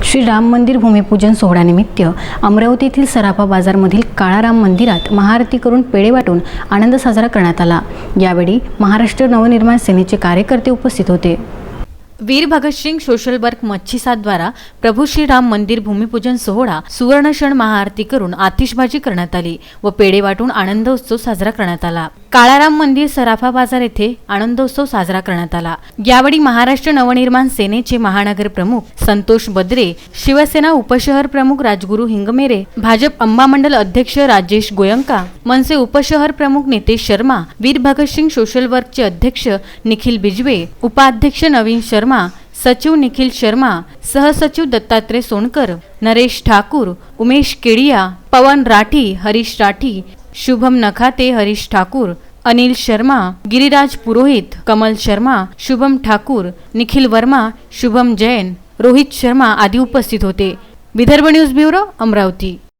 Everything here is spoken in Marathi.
श्री राम मंदिर भूमिपूजन सोहळ्यानिमित्त अमरावती येथील सराफा बाजारमधील काळा राम मंदिरात महाआरती करून पेढे वाटून आनंद साजरा करण्यात आला। यावेळी महाराष्ट्र नवनिर्माण सेनेचे कार्यकर्ते उपस्थित होते। वीर भगतसिंग सोशल वर्क मच्छीसाद द्वारा प्रभू श्री राम मंदिर भूमिपूजन सोहळा सुवर्णक्षण महाआरती करून आतिषबाजी करण्यात आली व पेढे वाटून आनंदोत्सव साजरा करण्यात आला। काळा राम मंदिर सराफा बाजार येथे आनंदोत्सव साजरा करण्यात आला। यावेळी महाराष्ट्र नवनिर्माण सेनेचे महानगर प्रमुख संतोष बद्रे, शिवसेना उपशहर प्रमुख राजगुरू हिंगमेरे, भाजप अंबा मंडल अध्यक्ष राजेश गोयंका, मनसे उपशहर प्रमुख नितेश शर्मा, वीर भगतसिंग सोशल वर्कचे अध्यक्ष निखिल बिजवे, उपाध्यक्ष नवीन शर्मा, सचिव निखिल शर्मा, सहसचिव दत्तात्रय सोनकर, नरेश ठाकूर, उमेश केडिया, पवन राठी, हरीश राठी, शुभम नखाते, हरीश ठाकूर, अनिल शर्मा, गिरिराज पुरोहित, कमल शर्मा, शुभम ठाकूर, निखिल वर्मा, शुभम जैन, रोहित शर्मा आदी उपस्थित होते। Vidarbha news bureau, Amravati.